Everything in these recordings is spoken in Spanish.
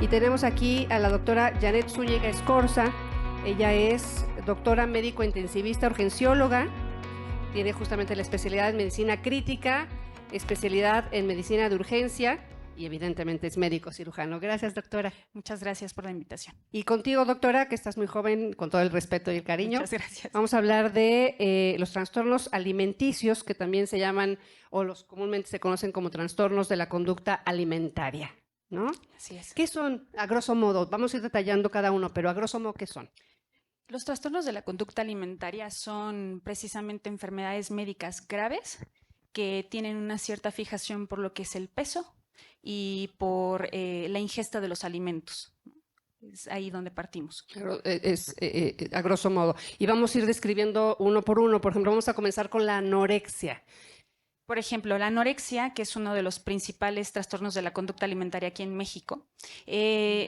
Y tenemos aquí a la doctora Janet Zúñiga Escorza. Ella es doctora médico intensivista urgencióloga, tiene justamente la especialidad en medicina crítica, especialidad en medicina de urgencia y evidentemente es médico cirujano. Gracias, doctora. Muchas gracias por la invitación. Y contigo, doctora, que estás muy joven, con todo el respeto y el cariño. Muchas gracias. Vamos a hablar de los trastornos alimenticios, que también se llaman, o los comúnmente se conocen como trastornos de la conducta alimentaria, ¿no? Así es. ¿Qué son, a grosso modo? Vamos a ir detallando cada uno, pero a grosso modo, ¿qué son? Los trastornos de la conducta alimentaria son precisamente enfermedades médicas graves que tienen una cierta fijación por lo que es el peso y por la ingesta de los alimentos. Es ahí donde partimos. Pero a grosso modo. Y vamos a ir describiendo uno por uno. Por ejemplo, vamos a comenzar con la anorexia. Por ejemplo, la anorexia, que es uno de los principales trastornos de la conducta alimentaria aquí en México,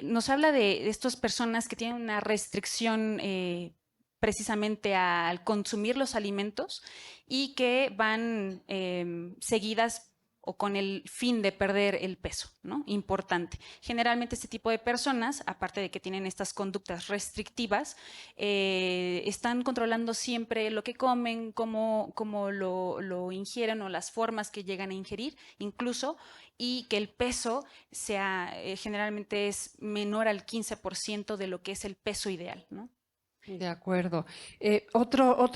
nos habla de estas personas que tienen una restricción precisamente al consumir los alimentos y que van seguidas o con el fin de perder el peso, ¿no? Importante. Generalmente este tipo de personas, aparte de que tienen estas conductas restrictivas, están controlando siempre lo que comen, cómo lo ingieren o las formas que llegan a ingerir, incluso, y que el peso sea, generalmente es menor al 15% de lo que es el peso ideal, ¿no? De acuerdo. Otro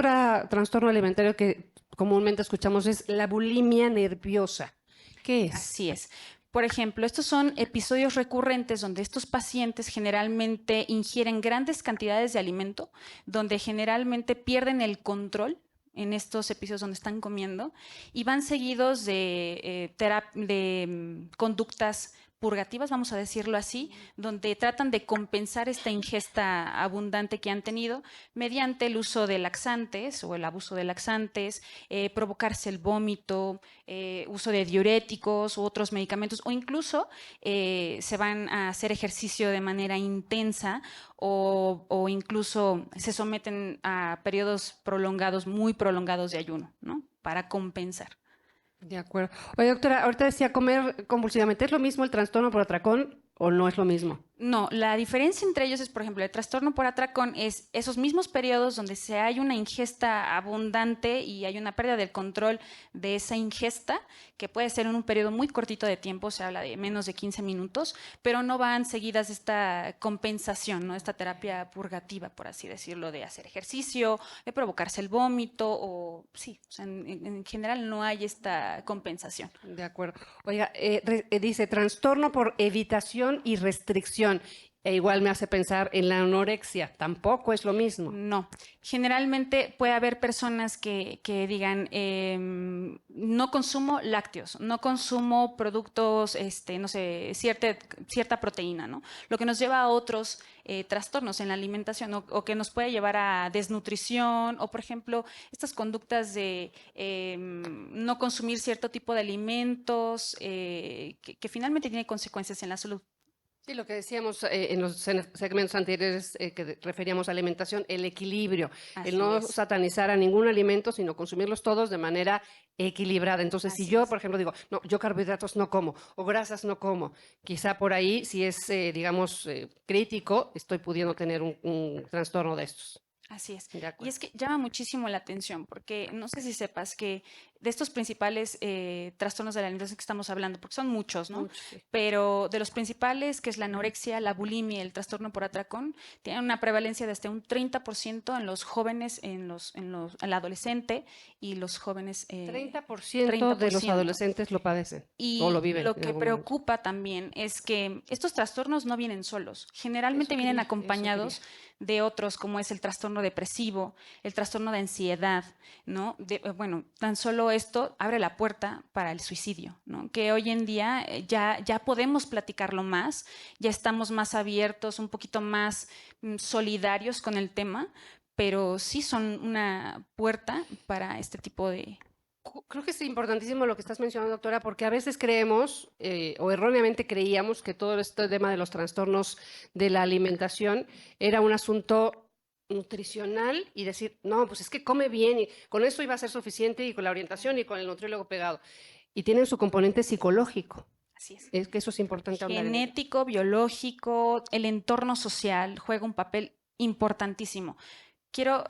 trastorno alimentario que comúnmente escuchamos es la bulimia nerviosa. ¿Qué es? Así es. Por ejemplo, estos son episodios recurrentes donde estos pacientes generalmente ingieren grandes cantidades de alimento, donde generalmente pierden el control en estos episodios donde están comiendo y van seguidos de conductas purgativas, vamos a decirlo así, donde tratan de compensar esta ingesta abundante que han tenido mediante el uso de laxantes o el abuso de laxantes, provocarse el vómito, uso de diuréticos u otros medicamentos, o incluso se van a hacer ejercicio de manera intensa o incluso se someten a periodos prolongados, muy prolongados de ayuno, ¿no? Para compensar. De acuerdo. Oye, doctora, ahorita decía comer compulsivamente. ¿Es lo mismo el trastorno por atracón o no es lo mismo? No, la diferencia entre ellos es, por ejemplo, el trastorno por atracón es esos mismos periodos donde se hay una ingesta abundante y hay una pérdida del control de esa ingesta, que puede ser en un periodo muy cortito de tiempo, se habla de menos de 15 minutos, pero no van seguidas esta compensación, ¿no? Esta terapia purgativa, por así decirlo, de hacer ejercicio, de provocarse el vómito o sí, o sea, en general no hay esta compensación. De acuerdo. Oiga, dice trastorno por evitación y restricción. E igual me hace pensar en la anorexia. Tampoco es lo mismo. No. Generalmente puede haber personas que digan, no consumo lácteos, no consumo productos, no sé, cierta proteína, ¿no? Lo que nos lleva a otros trastornos en la alimentación o que nos puede llevar a desnutrición o, por ejemplo, estas conductas de no consumir cierto tipo de alimentos que finalmente tiene consecuencias en la salud. Sí, lo que decíamos en los segmentos anteriores que referíamos a alimentación, el equilibrio, Así el no es. satanizar a ningún alimento, sino consumirlos todos de manera equilibrada. Entonces, Así si yo, es. por ejemplo, digo, no, yo carbohidratos no como o grasas no como, quizá por ahí, si es, digamos, crítico, estoy pudiendo tener un trastorno de estos. Así es. De Y acuerdo. es que llama muchísimo la atención porque no sé si sepas que de estos principales trastornos de la alimentación que estamos hablando, porque son muchos, ¿no? Mucho, sí. Pero de los principales, que es la anorexia, la bulimia, el trastorno por atracón, tienen una prevalencia de hasta un 30% en los jóvenes, en el adolescente y los jóvenes. 30% de los 30%. adolescentes lo padecen o lo Y viven lo en que algún momento. preocupa también es que estos trastornos no vienen solos, generalmente Eso vienen quería, eso acompañados quería. de otros, como es el trastorno depresivo, el trastorno de ansiedad, ¿no? Bueno, tan solo esto abre la puerta para el suicidio, ¿no? Que hoy en día ya podemos platicarlo más, ya estamos más abiertos, un poquito más solidarios con el tema, pero sí son una puerta para este tipo de. Creo que es importantísimo lo que estás mencionando, doctora, porque a veces creemos o erróneamente creíamos que todo este tema de los trastornos de la alimentación era un asunto nutricional y decir, no, pues es que come bien y con eso iba a ser suficiente y con la orientación y con el nutriólogo pegado. Y tienen su componente psicológico. Así es. Es que eso es importante hablar. Genético, biológico, el entorno social juega un papel importantísimo. Quiero,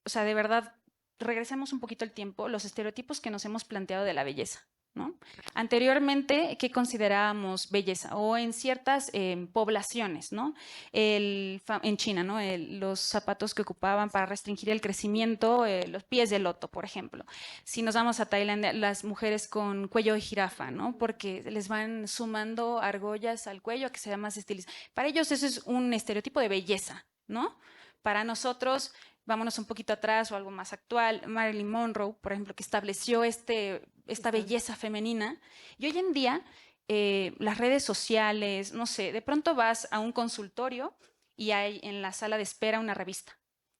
o sea, de verdad, regresemos un poquito al tiempo, los estereotipos que nos hemos planteado de la belleza, ¿no? Anteriormente, ¿qué considerábamos belleza? O en ciertas poblaciones, ¿no? En China, ¿no? Los zapatos que ocupaban para restringir el crecimiento, los pies de loto, por ejemplo. Si nos vamos a Tailandia, las mujeres con cuello de jirafa, ¿no? Porque les van sumando argollas al cuello a que sea más estilizado. Para ellos eso es un estereotipo de belleza, ¿no? Para nosotros, vámonos un poquito atrás o algo más actual, Marilyn Monroe, por ejemplo, que estableció esta belleza femenina. Y hoy en día, las redes sociales, no sé, de pronto vas a un consultorio y hay en la sala de espera una revista.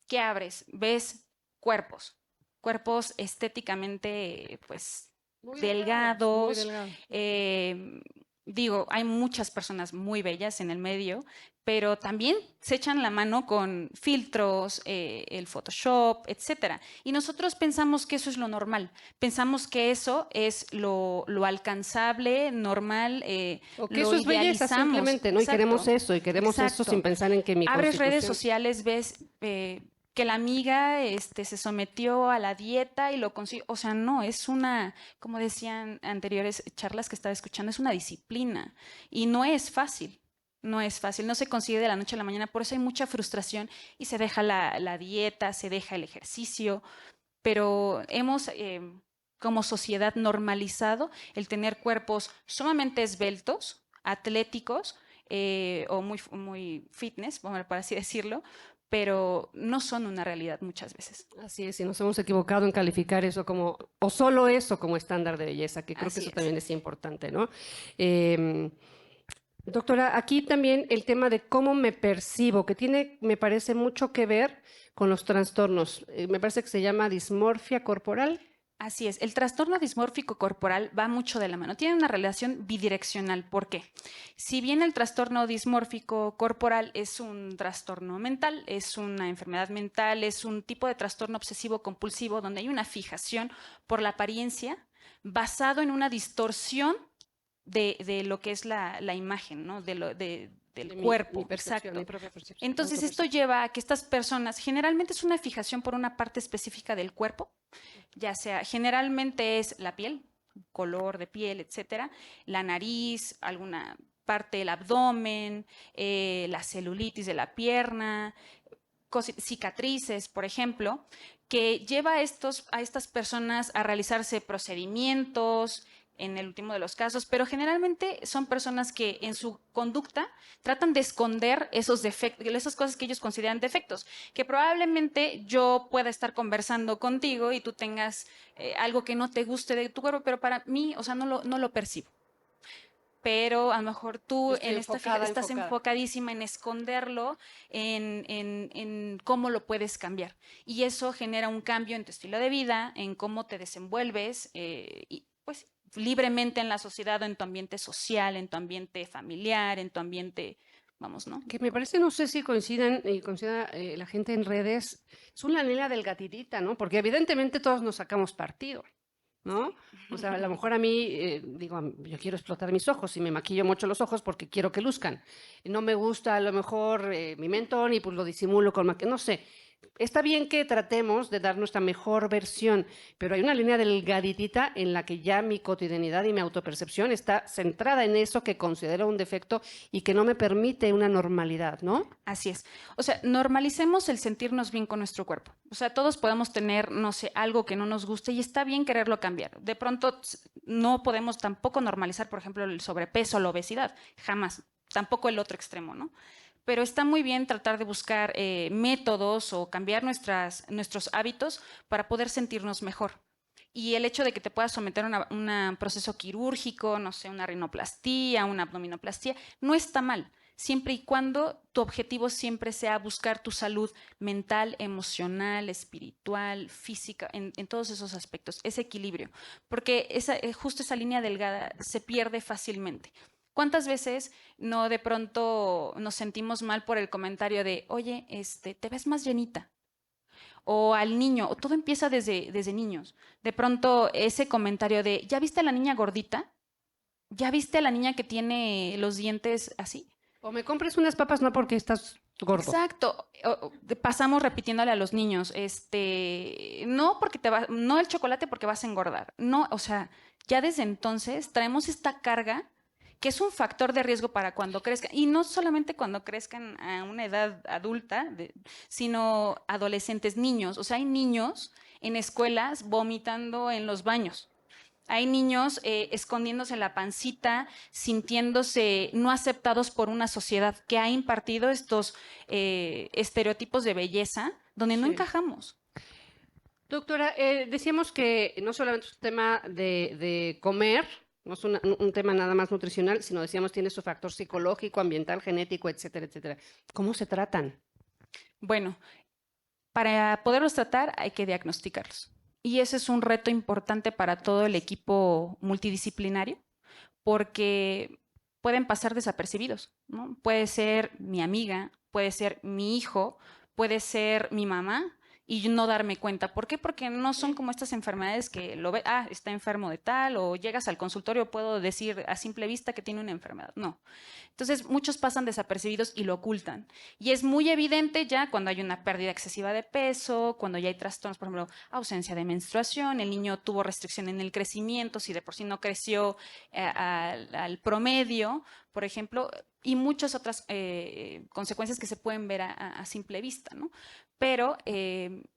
¿Qué abres? Ves cuerpos estéticamente, pues, Muy delgados. Muy delgado. Digo, hay muchas personas muy bellas en el medio, pero también se echan la mano con filtros, el Photoshop, etcétera. Y nosotros pensamos que eso es lo normal, pensamos que eso es lo alcanzable, normal, O que lo eso es belleza idealizamos. simplemente, ¿no? Y queremos eso, y queremos eso Exacto. sin pensar en que mi Abres redes constitución... sociales, ves que la amiga se sometió a la dieta y lo consiguió. O sea, no, es una, como decían anteriores charlas que estaba escuchando, es una disciplina y no es fácil. No es fácil, no se consigue de la noche a la mañana, por eso hay mucha frustración y se deja la dieta, se deja el ejercicio, pero hemos como sociedad normalizado el tener cuerpos sumamente esbeltos, atléticos o muy fitness, por así decirlo, pero no son una realidad muchas veces. Así es, y nos hemos equivocado en calificar eso como, o solo eso como estándar de belleza, que creo que eso también es importante, ¿no? Doctora, aquí también el tema de cómo me percibo, que tiene, me parece, mucho que ver con los trastornos. Me parece que se llama dismorfia corporal. Así es, el trastorno dismórfico corporal va mucho de la mano, tiene una relación bidireccional. ¿Por qué? Si bien el trastorno dismórfico corporal es un trastorno mental, es una enfermedad mental, es un tipo de trastorno obsesivo compulsivo donde hay una fijación por la apariencia basado en una distorsión de lo que es la imagen, ¿no? Del cuerpo. Mi percepción, exacto. mi propia percepción. Entonces, esto lleva a que estas personas, generalmente es una fijación por una parte específica del cuerpo, ya sea, generalmente es la piel, color de piel, etcétera, la nariz, alguna parte del abdomen, la celulitis de la pierna, cicatrices, por ejemplo, que lleva a estas personas a realizarse procedimientos, en el último de los casos, pero generalmente son personas que en su conducta tratan de esconder esos defectos, esas cosas que ellos consideran defectos, que probablemente yo pueda estar conversando contigo y tú tengas algo que no te guste de tu cuerpo, pero para mí, o sea, no lo percibo. Pero a lo mejor tú estás enfocadísima en esconderlo, en cómo lo puedes cambiar. Y eso genera un cambio en tu estilo de vida, en cómo te desenvuelves, y pues libremente en la sociedad o en tu ambiente social, en tu ambiente familiar, en tu ambiente, vamos, ¿no? Que me parece, no sé si coincida la gente en redes, es una anhela delgadita, ¿no? Porque evidentemente todos nos sacamos partido, ¿no? O sea, a lo mejor a mí, digo, yo quiero explotar mis ojos y me maquillo mucho los ojos porque quiero que luzcan. No me gusta a lo mejor mi mentón y pues lo disimulo con maquillaje, no sé. Está bien que tratemos de dar nuestra mejor versión, pero hay una línea delgaditita en la que ya mi cotidianidad y mi autopercepción está centrada en eso que considero un defecto y que no me permite una normalidad, ¿no? Así es. O sea, normalicemos el sentirnos bien con nuestro cuerpo. O sea, todos podemos tener, no sé, algo que no nos guste y está bien quererlo cambiar. De pronto no podemos tampoco normalizar, por ejemplo, el sobrepeso o la obesidad. Jamás. Tampoco el otro extremo, ¿no? Pero está muy bien tratar de buscar métodos o cambiar nuestros hábitos para poder sentirnos mejor. Y el hecho de que te puedas someter a un proceso quirúrgico, no sé, una rinoplastía, una abdominoplastía, no está mal, siempre y cuando tu objetivo siempre sea buscar tu salud mental, emocional, espiritual, física, en todos esos aspectos, ese equilibrio. Porque justo esa línea delgada se pierde fácilmente. ¿Cuántas veces no de pronto nos sentimos mal por el comentario de, oye, te ves más llenita? O al niño, o todo empieza desde niños. De pronto ese comentario de, ¿ya viste a la niña gordita? ¿ya viste a la niña que tiene los dientes así? O me compres unas papas no porque estás gordo. Exacto. Pasamos repitiéndole a los niños, no porque no el chocolate porque vas a engordar. No, o sea, ya desde entonces traemos esta carga que es un factor de riesgo para cuando crezcan, y no solamente cuando crezcan a una edad adulta, sino adolescentes, niños. O sea, hay niños en escuelas vomitando en los baños. Hay niños escondiéndose la pancita, sintiéndose no aceptados por una sociedad que ha impartido estos estereotipos de belleza donde no encajamos. Doctora, decíamos que no solamente es un tema de comer, no es un tema nada más nutricional, sino decíamos tiene su factor psicológico, ambiental, genético, etcétera, etcétera. ¿Cómo se tratan? Bueno, para poderlos tratar hay que diagnosticarlos. Y ese es un reto importante para todo el equipo multidisciplinario, porque pueden pasar desapercibidos, ¿no? Puede ser mi amiga, puede ser mi hijo, puede ser mi mamá, y no darme cuenta. ¿Por qué? Porque no son como estas enfermedades que lo ve, está enfermo de tal, o llegas al consultorio, puedo decir a simple vista que tiene una enfermedad. No. Entonces, muchos pasan desapercibidos y lo ocultan. Y es muy evidente ya cuando hay una pérdida excesiva de peso, cuando ya hay trastornos, por ejemplo, ausencia de menstruación, el niño tuvo restricción en el crecimiento, si de por sí no creció al promedio, por ejemplo, y muchas otras consecuencias que se pueden ver a simple vista, ¿no? Pero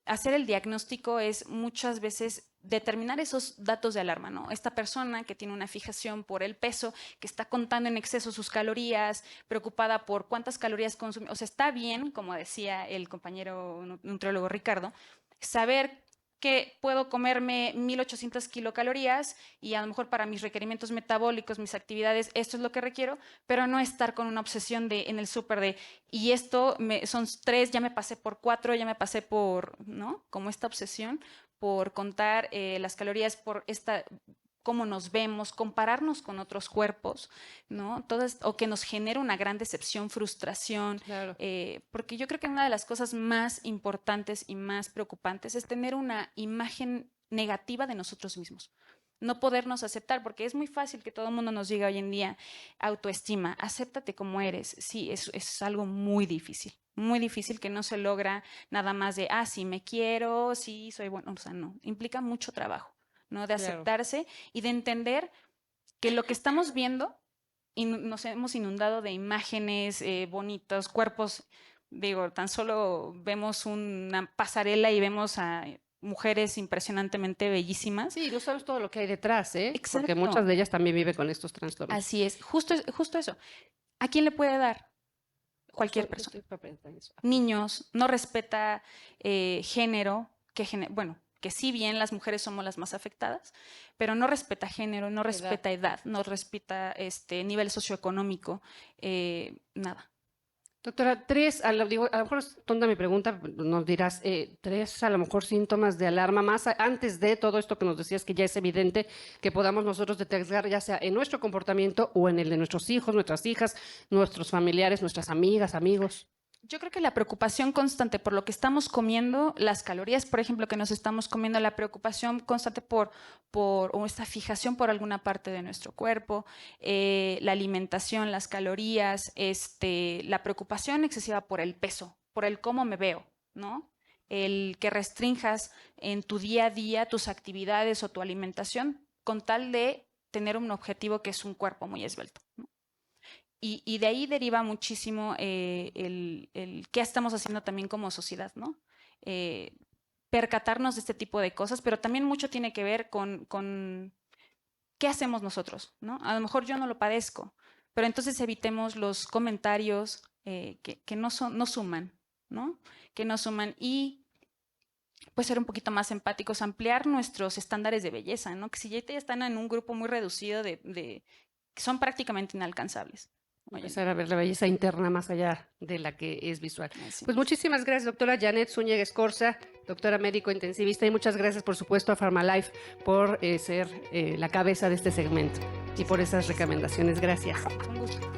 hacer el diagnóstico es muchas veces determinar esos datos de alarma, ¿no? Esta persona que tiene una fijación por el peso, que está contando en exceso sus calorías, preocupada por cuántas calorías consume, o sea, está bien, como decía el compañero nutriólogo Ricardo, saber que puedo comerme 1800 kilocalorías y a lo mejor para mis requerimientos metabólicos, mis actividades, esto es lo que requiero, pero no estar con una obsesión en el súper y esto son 3, ya me pasé por 4, ya me pasé por, ¿no? Como esta obsesión por contar las calorías, por cómo nos vemos, compararnos con otros cuerpos, ¿no? O que nos genera una gran decepción, frustración, claro. Porque yo creo que una de las cosas más importantes y más preocupantes es tener una imagen negativa de nosotros mismos. No podernos aceptar, porque es muy fácil que todo el mundo nos diga hoy en día, autoestima, acéptate como eres. Sí, es algo muy difícil que no se logra nada más de, sí, me quiero, sí, soy bueno, o sea, no, implica mucho trabajo, ¿no? De aceptarse y de entender que lo que estamos viendo, y nos hemos inundado de imágenes bonitos, cuerpos, digo, tan solo vemos una pasarela y vemos a mujeres impresionantemente bellísimas. Sí, no sabes todo lo que hay detrás, ¿eh? Exacto. Porque muchas de ellas también viven con estos trastornos. Así es, justo eso. ¿A quién le puede dar? Cualquier persona. Niños, no respeta género, bueno, que sí bien las mujeres somos las más afectadas, pero no respeta género, no respeta edad, no respeta nivel socioeconómico, nada. Doctora, 3, a lo mejor es tonta mi pregunta, nos dirás, 3 a lo mejor síntomas de alarma más antes de todo esto que nos decías que ya es evidente que podamos nosotros detectar ya sea en nuestro comportamiento o en el de nuestros hijos, nuestras hijas, nuestros familiares, nuestras amigas, amigos. Yo creo que la preocupación constante por lo que estamos comiendo, las calorías, por ejemplo, que nos estamos comiendo, la preocupación constante o esta fijación por alguna parte de nuestro cuerpo, la alimentación, las calorías, la preocupación excesiva por el peso, por el cómo me veo, ¿no? El que restrinjas en tu día a día tus actividades o tu alimentación con tal de tener un objetivo que es un cuerpo muy esbelto, ¿no? Y de ahí deriva muchísimo el qué estamos haciendo también como sociedad, ¿no? Percatarnos de este tipo de cosas, pero también mucho tiene que ver con qué hacemos nosotros, ¿no? A lo mejor yo no lo padezco, pero entonces evitemos los comentarios que no suman, ¿no? Que no suman y pues ser un poquito más empáticos, ampliar nuestros estándares de belleza, ¿no? Que si ya están en un grupo muy reducido que son prácticamente inalcanzables. Empezar a ver la belleza interna más allá de la que es visual. Así pues muchísimas gracias, doctora Janet Zúñiga Escorza, doctora médico intensivista, y muchas gracias, por supuesto, a PharmaLife por ser la cabeza de este segmento y por esas recomendaciones. Gracias. Un gusto.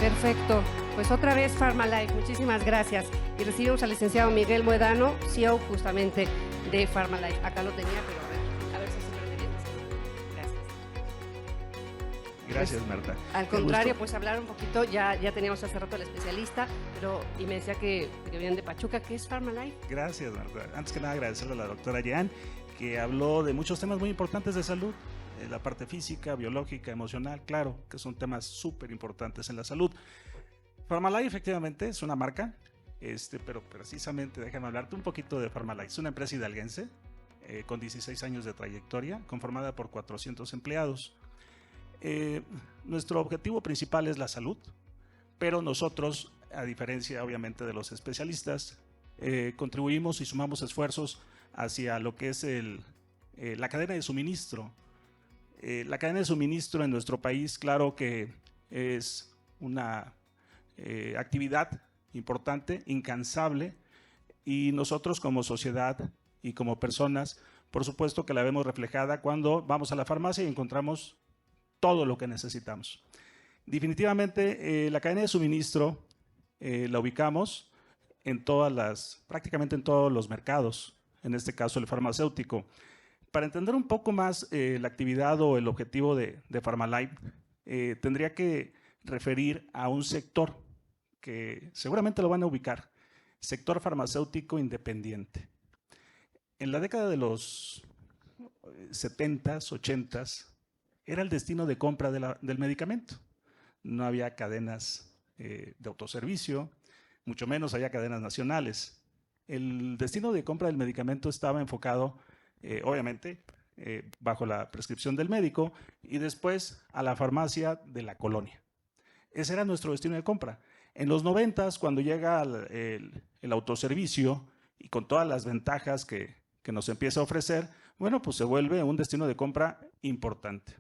Perfecto. Pues otra vez PharmaLife, muchísimas gracias. Y recibimos al licenciado Miguel Moedano, CEO justamente de PharmaLife. Acá lo tenía, pero a ver si se lo tenemos. Gracias. Gracias, Marta. Al contrario, pues hablar un poquito, ya teníamos hace rato al especialista, y me decía que vienen de Pachuca. ¿Qué es PharmaLife? Gracias, Marta. Antes que nada, agradecerle a la doctora Jan, que habló de muchos temas muy importantes de salud. La parte física, biológica, emocional, claro, que son temas súper importantes en la salud. PharmaLife efectivamente es una marca, pero precisamente déjame hablarte un poquito de PharmaLife. Es una empresa hidalguense con 16 años de trayectoria, conformada por 400 empleados. Nuestro objetivo principal es la salud, pero nosotros, a diferencia obviamente de los especialistas, contribuimos y sumamos esfuerzos hacia lo que es la cadena de suministro. La cadena de suministro en nuestro país, claro que es una actividad importante, incansable, y nosotros como sociedad y como personas, por supuesto que la vemos reflejada cuando vamos a la farmacia y encontramos todo lo que necesitamos. Definitivamente la cadena de suministro la ubicamos prácticamente en todos los mercados, en este caso el farmacéutico. Para entender un poco más la actividad o el objetivo de PharmaLife, tendría que referir a un sector que seguramente lo van a ubicar, sector farmacéutico independiente. En la década de los 70s, 80s, era el destino de compra del medicamento. No había cadenas de autoservicio, mucho menos había cadenas nacionales. El destino de compra del medicamento estaba enfocado, obviamente, bajo la prescripción del médico y después a la farmacia de la colonia. Ese era nuestro destino de compra. En los 90s, cuando llega el autoservicio y con todas las ventajas que nos empieza a ofrecer, bueno, pues se vuelve un destino de compra importante.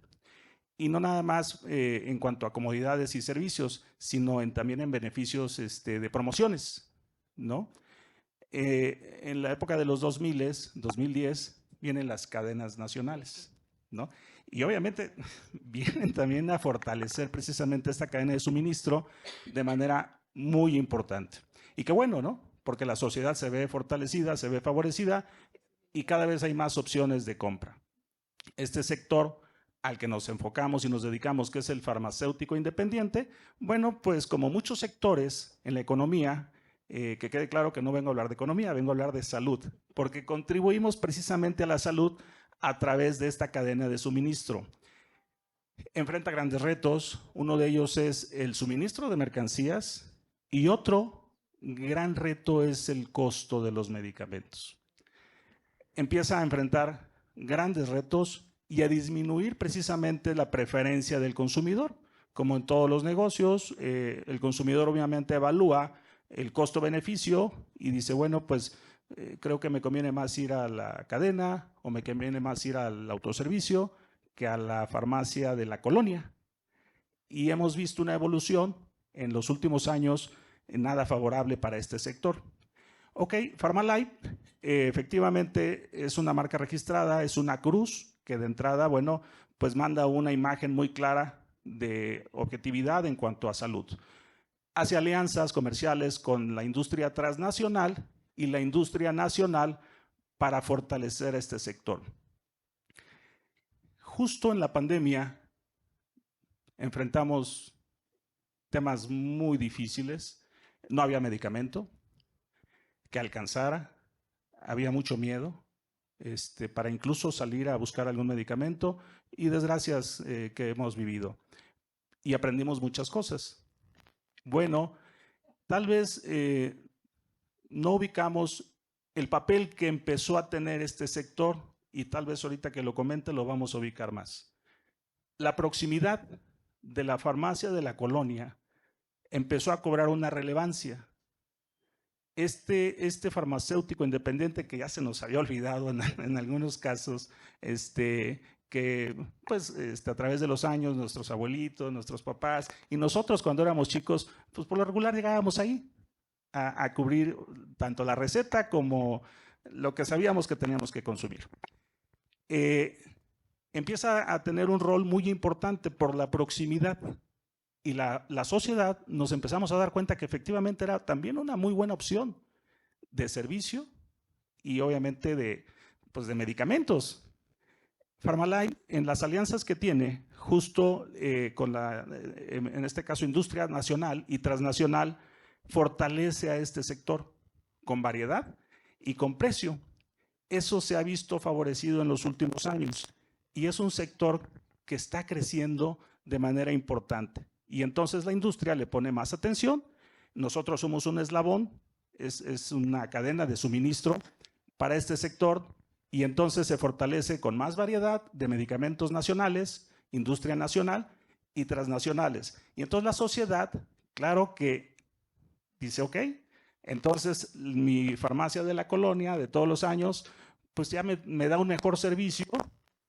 Y no nada más en cuanto a comodidades y servicios, sino también en beneficios de promociones, ¿no? En la época de los 2010, vienen las cadenas nacionales, ¿no? Y obviamente vienen también a fortalecer precisamente esta cadena de suministro de manera muy importante. Y qué bueno, ¿no? Porque la sociedad se ve fortalecida, se ve favorecida y cada vez hay más opciones de compra. Este sector al que nos enfocamos y nos dedicamos, que es el farmacéutico independiente, bueno, pues como muchos sectores en la economía, que quede claro que no vengo a hablar de economía, vengo a hablar de salud, porque contribuimos precisamente a la salud a través de esta cadena de suministro. Enfrenta grandes retos, uno de ellos es el suministro de mercancías y otro gran reto es el costo de los medicamentos. Empieza a enfrentar grandes retos y a disminuir precisamente la preferencia del consumidor. Como en todos los negocios, el consumidor obviamente evalúa el costo-beneficio y dice, bueno, pues creo que me conviene más ir a la cadena o me conviene más ir al autoservicio que a la farmacia de la colonia. Y hemos visto una evolución en los últimos años nada favorable para este sector. Ok, PharmaLife efectivamente es una marca registrada, es una cruz que de entrada, bueno, pues manda una imagen muy clara de objetividad en cuanto a salud. Hace alianzas comerciales con la industria transnacional y la industria nacional para fortalecer este sector. Justo en la pandemia enfrentamos temas muy difíciles. No había medicamento que alcanzara, había mucho miedo para incluso salir a buscar algún medicamento y desgracias que hemos vivido. Y aprendimos muchas cosas. Bueno, tal vez no ubicamos el papel que empezó a tener este sector y tal vez ahorita que lo comente lo vamos a ubicar más. La proximidad de la farmacia de la colonia empezó a cobrar una relevancia. Este farmacéutico independiente que ya se nos había olvidado en algunos casos, que pues a través de los años nuestros abuelitos, nuestros papás y nosotros cuando éramos chicos, pues por lo regular llegábamos ahí a cubrir tanto la receta como lo que sabíamos que teníamos que consumir. Empieza a tener un rol muy importante por la proximidad. Y la sociedad nos empezamos a dar cuenta que efectivamente era también una muy buena opción de servicio y obviamente pues de medicamentos. Farmalife, en las alianzas que tiene, justo con en este caso, industria nacional y transnacional, fortalece a este sector con variedad y con precio. Eso se ha visto favorecido en los últimos años y es un sector que está creciendo de manera importante. Y entonces la industria le pone más atención. Nosotros somos un eslabón, es una cadena de suministro para este sector y entonces se fortalece con más variedad de medicamentos nacionales, industria nacional y transnacionales. Y entonces la sociedad, claro que dice, ok, entonces mi farmacia de la colonia de todos los años, pues ya me da un mejor servicio,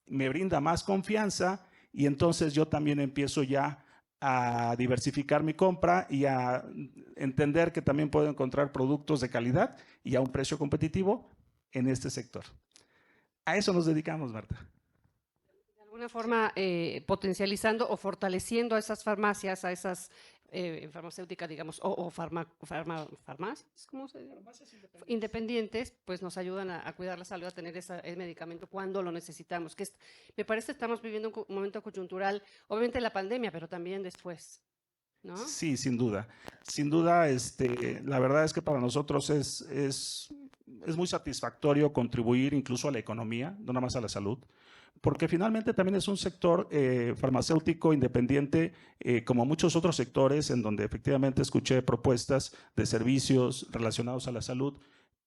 me brinda más confianza y entonces yo también empiezo ya a diversificar mi compra y a entender que también puedo encontrar productos de calidad y a un precio competitivo en este sector. A eso nos dedicamos, Marta. De alguna forma potencializando o fortaleciendo a esas farmacias, a esas farmacéuticas, digamos, o farmacias, ¿cómo se dice? Independientes, pues nos ayudan a cuidar la salud, a tener ese medicamento cuando lo necesitamos. Me parece que estamos viviendo un momento coyuntural, obviamente la pandemia, pero también después, ¿no? Sí, sin duda. Sin duda, la verdad es que para nosotros es muy satisfactorio contribuir incluso a la economía, no nada más a la salud, porque finalmente también es un sector farmacéutico independiente, como muchos otros sectores, en donde efectivamente escuché propuestas de servicios relacionados a la salud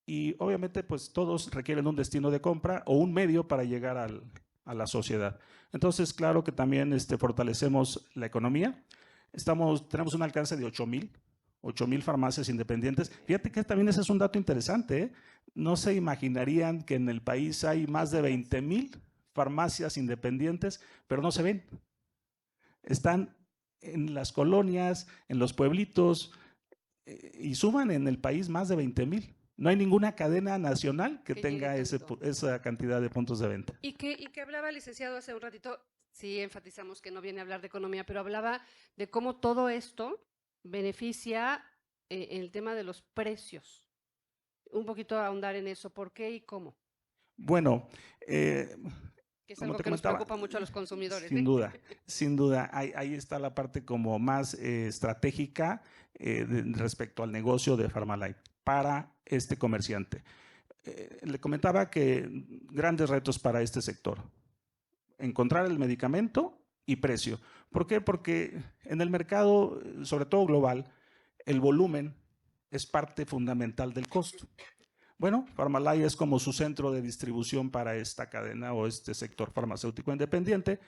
y obviamente pues todos requieren un destino de compra o un medio para llegar a la sociedad. Entonces, claro que también fortalecemos la economía. Tenemos un alcance de 8,000 farmacias independientes. Fíjate que también ese es un dato interesante, ¿eh? No se imaginarían que en el país hay más de 20,000 farmacias independientes, pero no se ven. Están en las colonias, en los pueblitos, y suman en el país más de 20,000. No hay ninguna cadena nacional que tenga esa cantidad de puntos de venta. Y que hablaba el licenciado hace un ratito, sí enfatizamos que no viene a hablar de economía, pero hablaba de cómo todo esto beneficia en el tema de los precios. Un poquito ahondar en eso, ¿por qué y cómo? Bueno, que es algo que nos preocupa mucho a los consumidores. Sin duda, sin duda. Ahí está la parte como más estratégica respecto al negocio de Farmalife para este comerciante. Le comentaba que grandes retos para este sector. Encontrar el medicamento y precio. ¿Por qué? Porque en el mercado, sobre todo global, el volumen es parte fundamental del costo. Bueno, Farmalife es como su centro de distribución para esta cadena o este sector farmacéutico independiente.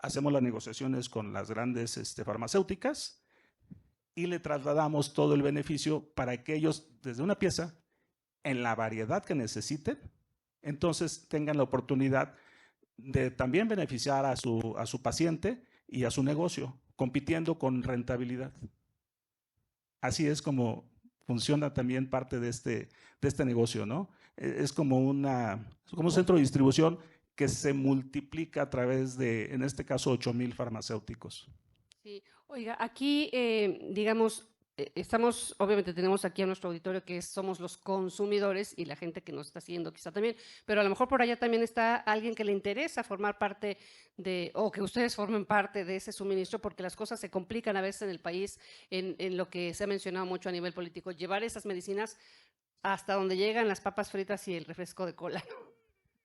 Hacemos las negociaciones con las grandes farmacéuticas y le trasladamos todo el beneficio para que ellos, desde una pieza, en la variedad que necesiten, entonces tengan la oportunidad de también beneficiar a su paciente y a su negocio, compitiendo con rentabilidad. Así es como funciona también parte de este negocio, ¿no? Es como un centro de distribución que se multiplica a través de, en este caso, 8,000 farmacéuticos. Sí, oiga, aquí, digamos, obviamente tenemos aquí a nuestro auditorio que somos los consumidores y la gente que nos está siguiendo quizá también, pero a lo mejor por allá también está alguien que le interesa formar parte o que ustedes formen parte de ese suministro, porque las cosas se complican a veces en el país, en lo que se ha mencionado mucho a nivel político, llevar esas medicinas hasta donde llegan las papas fritas y el refresco de cola.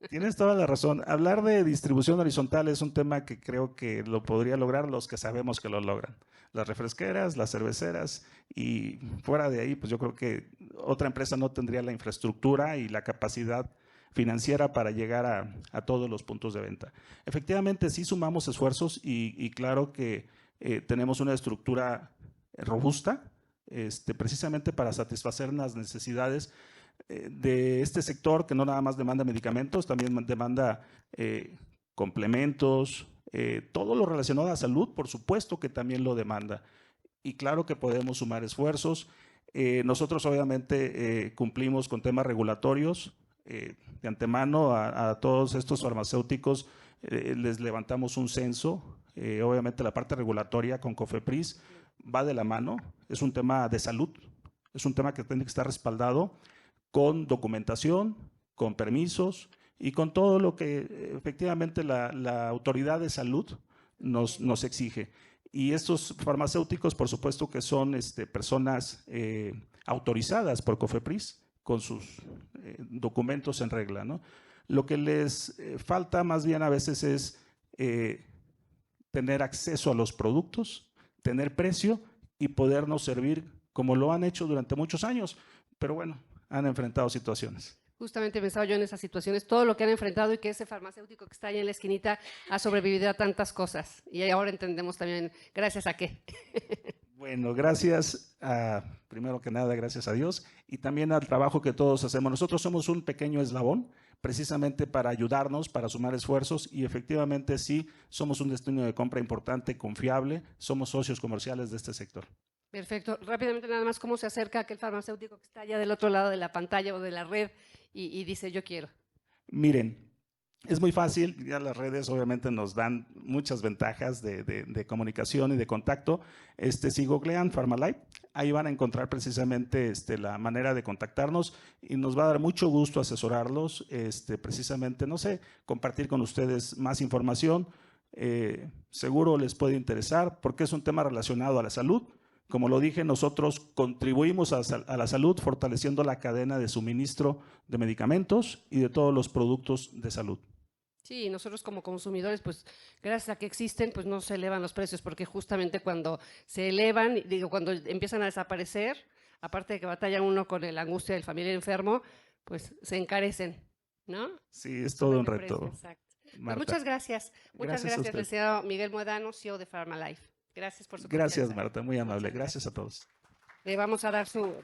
Tienes toda la razón. Hablar de distribución horizontal es un tema que creo que lo podría lograr los que sabemos que lo logran. Las refresqueras, las cerveceras, y fuera de ahí, pues yo creo que otra empresa no tendría la infraestructura y la capacidad financiera para llegar a todos los puntos de venta. Efectivamente, sí sumamos esfuerzos y claro que tenemos una estructura robusta, precisamente para satisfacer las necesidades de este sector que no nada más demanda medicamentos, también demanda complementos, todo lo relacionado a salud, por supuesto que también lo demanda. Y claro que podemos sumar esfuerzos. Nosotros obviamente cumplimos con temas regulatorios. De antemano a todos estos farmacéuticos les levantamos un censo obviamente la parte regulatoria con COFEPRIS va de la mano, es un tema de salud, es un tema que tiene que estar respaldado con documentación, con permisos y con todo lo que efectivamente la autoridad de salud nos exige. Y estos farmacéuticos, por supuesto que son personas autorizadas por COFEPRIS con sus documentos en regla, ¿no? Lo que les falta más bien a veces es tener acceso a los productos, tener precio y podernos servir como lo han hecho durante muchos años. Pero bueno, han enfrentado situaciones. Justamente pensaba yo en esas situaciones, todo lo que han enfrentado y que ese farmacéutico que está ahí en la esquinita ha sobrevivido a tantas cosas. Y ahora entendemos también gracias a qué. Bueno, gracias primero que nada, gracias a Dios y también al trabajo que todos hacemos. Nosotros somos un pequeño eslabón precisamente para ayudarnos, para sumar esfuerzos y efectivamente sí, somos un destino de compra importante, confiable, somos socios comerciales de este sector. Perfecto. Rápidamente nada más, ¿cómo se acerca aquel farmacéutico que está allá del otro lado de la pantalla o de la red y dice yo quiero? Miren, es muy fácil, ya las redes obviamente nos dan muchas ventajas de comunicación y de contacto. Si googlean Pharmalife, ahí van a encontrar precisamente la manera de contactarnos y nos va a dar mucho gusto asesorarlos, precisamente, no sé, compartir con ustedes más información. Seguro les puede interesar porque es un tema relacionado a la salud. Como lo dije, nosotros contribuimos a la salud fortaleciendo la cadena de suministro de medicamentos y de todos los productos de salud. Sí, nosotros como consumidores, pues gracias a que existen, pues no se elevan los precios, porque justamente cuando se elevan, digo, cuando empiezan a desaparecer, aparte de que batalla uno con la angustia del familiar enfermo, pues se encarecen, ¿no? Sí, es todo un Suben de reto. precio, exacto. Pues Marta. muchas gracias. Muchas Gracias a gracias, usted. licenciado Miguel Muedano, CEO de Pharmalife. Gracias por su Gracias, confianza. Marta, muy amable. Muchas Gracias a todos. Le vamos a dar su...